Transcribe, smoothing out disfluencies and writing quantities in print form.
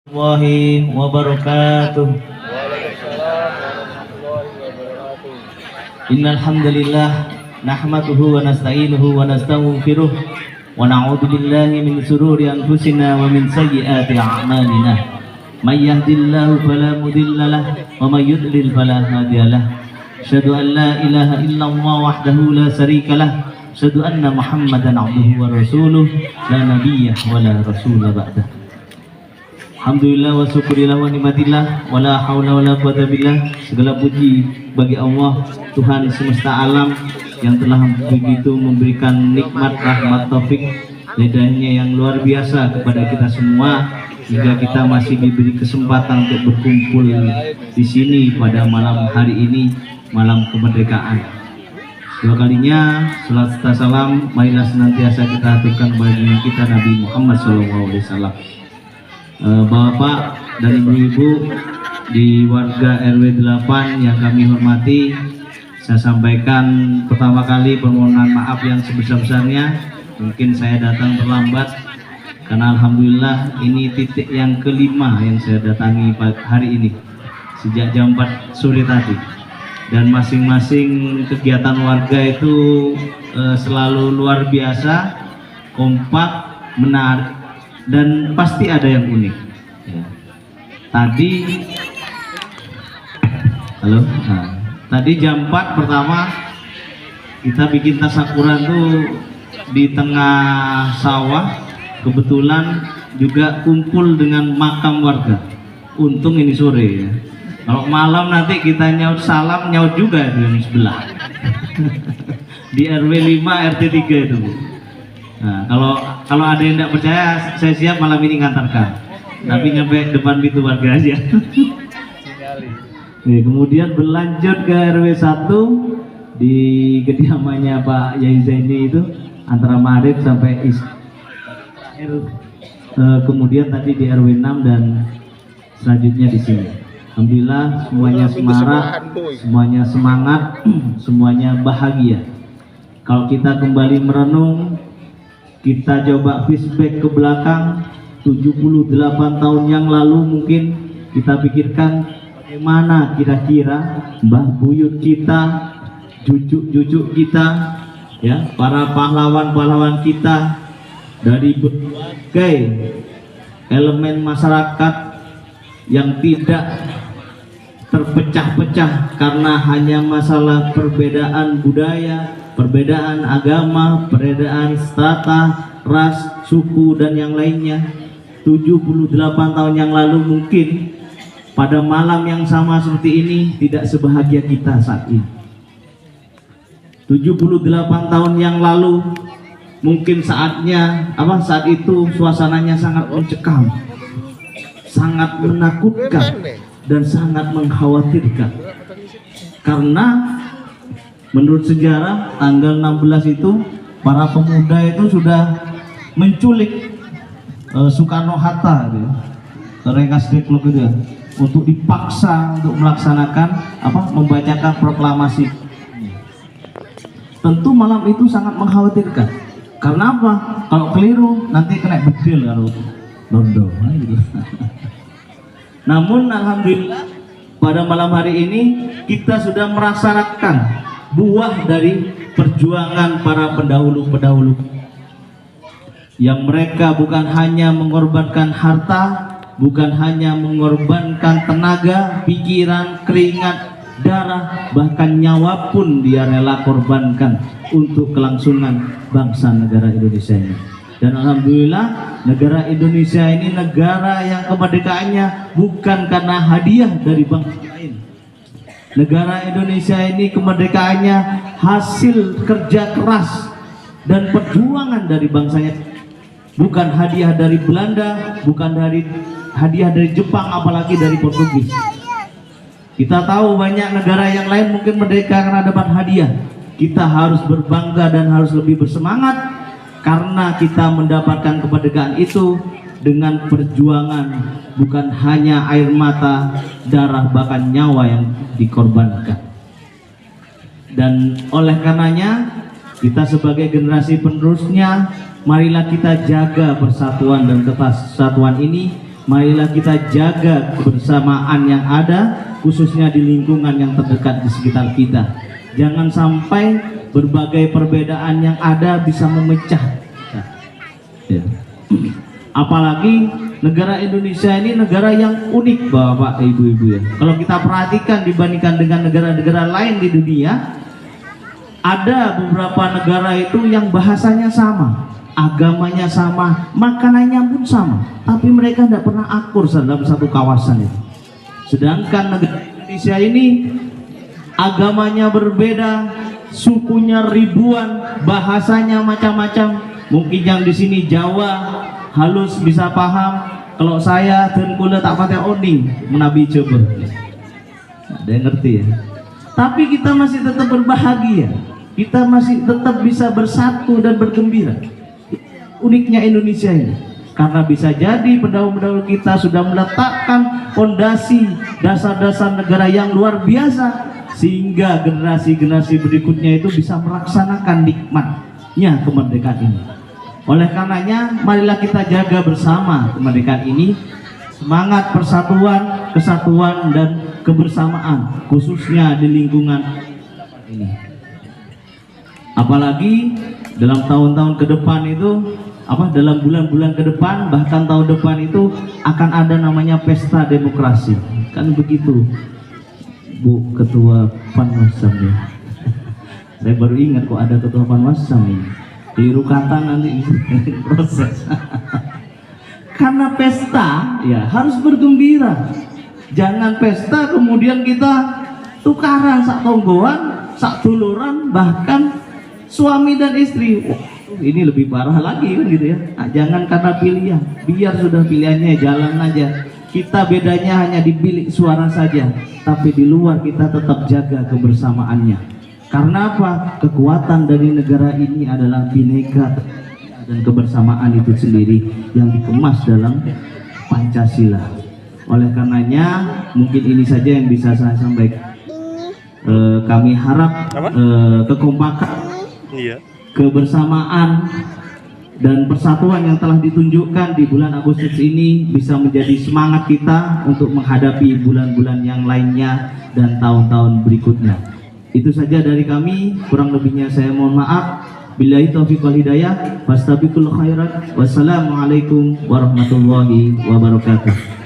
Warahmatullahi wabarakatuh. Innal hamdalillah nahmaduhu wa nasta'inuhu wa nastaghfiruh wa na'udzu billahi min shururi anfusina wa min sayyiati a'malina. May yahdihillahu fala mudilla lahu wa may yudlil fala hadiya lahu. Asyhadu an la ilaha illallah wahdahu la syarika lahu. Asyhadu anna Muhammadan 'abduhu wa rasuluh la nabiyya wa la rasula ba'dahu. Alhamdulillah wa syukurillah wa nikmatillah wa la haula wa la quwata billah. Segala puji bagi Allah, Tuhan semesta alam yang telah begitu memberikan nikmat, rahmat, taufik, hidayahnya yang luar biasa kepada kita semua, hingga kita masih diberi kesempatan untuk berkumpul di sini pada malam hari ini, malam kemerdekaan. Dua kalinya salat serta salam marilah senantiasa kita aturkan kepada kita Nabi Muhammad SAW. Bapak dan ibu-ibu di warga RW 8 yang kami hormati, saya sampaikan pertama kali permohonan maaf yang sebesar-besarnya. Mungkin saya datang terlambat karena alhamdulillah ini titik yang kelima yang saya datangi hari ini sejak jam 4 sore tadi, dan masing-masing kegiatan warga itu selalu luar biasa, kompak, menarik, dan pasti ada yang unik ya. Tadi jam 4 pertama kita bikin tasakuran tuh di tengah sawah, kebetulan juga kumpul dengan makam warga. Untung ini sore ya, kalau malam nanti kita nyaut salam, nyaut juga di sebelah di RW 5 RT 3 itu. Nah, kalau ada yang tidak percaya, saya siap malam ini ngantarkan. Tapi nyampe depan pintu warga aja. Nih, kemudian berlanjut ke RW 1 di kediamannya Pak Yai Zaini itu antara Maghrib sampai kemudian tadi di RW 6 dan selanjutnya di sini. Alhamdulillah semuanya semarak, semuanya semangat, semuanya bahagia. Kalau kita kembali merenung, kita coba flashback ke belakang 78 tahun yang lalu, mungkin kita pikirkan bagaimana kira-kira mbah buyut kita, cucu-cucu kita ya, para pahlawan-pahlawan kita dari berbagai elemen masyarakat yang tidak terpecah-pecah karena hanya masalah perbedaan budaya, perbedaan agama, perbedaan strata, ras, suku, dan yang lainnya. 78 tahun yang lalu mungkin pada malam yang sama seperti ini tidak sebahagia kita saat ini. 78 tahun yang lalu mungkin saat itu suasananya sangat mencekam, sangat menakutkan, dan sangat mengkhawatirkan. Karena menurut sejarah tanggal 16 itu para pemuda itu sudah menculik Soekarno-Hatta gitu, Rengas Dengklok gitu ya, untuk dipaksa untuk melaksanakan membacakan proklamasi. Tentu malam itu sangat mengkhawatirkan. Karena apa? Kalau keliru nanti kena bedil kalau londo gitu. Namun alhamdulillah pada malam hari ini kita sudah merasakan buah dari perjuangan para pendahulu-pendahulu yang mereka bukan hanya mengorbankan harta, bukan hanya mengorbankan tenaga, pikiran, keringat, darah, bahkan nyawa pun dia rela korbankan untuk kelangsungan bangsa negara Indonesia ini. Dan alhamdulillah negara Indonesia ini negara yang kemerdekaannya bukan karena hadiah dari bangsa lain. Negara Indonesia ini kemerdekaannya hasil kerja keras dan perjuangan dari bangsanya, bukan hadiah dari Belanda, bukan dari hadiah dari Jepang, apalagi dari Portugis. Kita tahu banyak negara yang lain mungkin merdeka karena dapat hadiah. Kita harus berbangga dan harus lebih bersemangat karena kita mendapatkan kemerdekaan itu dengan perjuangan, bukan hanya air mata, darah, bahkan nyawa yang dikorbankan. Dan oleh karenanya kita sebagai generasi penerusnya, marilah kita jaga persatuan dan kesatuan ini marilah kita jaga kebersamaan yang ada, khususnya di lingkungan yang terdekat di sekitar kita. Jangan sampai berbagai perbedaan yang ada bisa memecah kita. Ya. Apalagi negara Indonesia ini negara yang unik, Bapak Ibu-ibu ya. Kalau kita perhatikan dibandingkan dengan negara-negara lain di dunia, ada beberapa negara itu yang bahasanya sama, agamanya sama, makanannya pun sama, tapi mereka tidak pernah akur dalam satu kawasan itu. Sedangkan negara Indonesia ini agamanya berbeda, sukunya ribuan, bahasanya macam-macam. Mungkin yang di sini Jawa halus bisa paham, kalau saya dan kula tak pakai oni menabi coba. Ada yang ngerti ya? Tapi kita masih tetap berbahagia, kita masih tetap bisa bersatu dan bergembira. Uniknya Indonesia ini, karena bisa jadi pendahulu-pendahulu kita sudah meletakkan fondasi dasar-dasar negara yang luar biasa, sehingga generasi-generasi berikutnya itu bisa melaksanakan nikmatnya kemerdekaan ini. Oleh karenanya, marilah kita jaga bersama kemerdekaan ini, semangat persatuan, kesatuan dan kebersamaan, khususnya di lingkungan ini. Apalagi dalam tahun-tahun ke depan itu, dalam bulan-bulan ke depan, bahkan tahun depan itu akan ada namanya pesta demokrasi. Kan begitu, Bu Ketua Panwasam ya. Saya baru ingat kok ada Ketua Panwasam ini. Keliru kata nanti proses. Karena pesta ya harus bergembira. Jangan pesta kemudian kita tukaran sak tonggoan, sak duluran, bahkan suami dan istri. Ini lebih parah lagi kan gitu ya. Nah, jangan karena pilihan, biar sudah pilihannya jalan aja. Kita bedanya hanya di bilik suara saja, tapi di luar kita tetap jaga kebersamaannya. Karena apa? Kekuatan dari negara ini adalah bineka dan kebersamaan itu sendiri yang dikemas dalam Pancasila. Oleh karenanya, mungkin ini saja yang bisa saya sampaikan. Kami harap kekompakan, kebersamaan dan persatuan yang telah ditunjukkan di bulan Agustus ini bisa menjadi semangat kita untuk menghadapi bulan-bulan yang lainnya dan tahun-tahun berikutnya. Itu saja dari kami, kurang lebihnya saya mohon maaf. Billahi taufiq wal hidayah, fastabiqul khairat. Wassalamualaikum warahmatullahi wabarakatuh.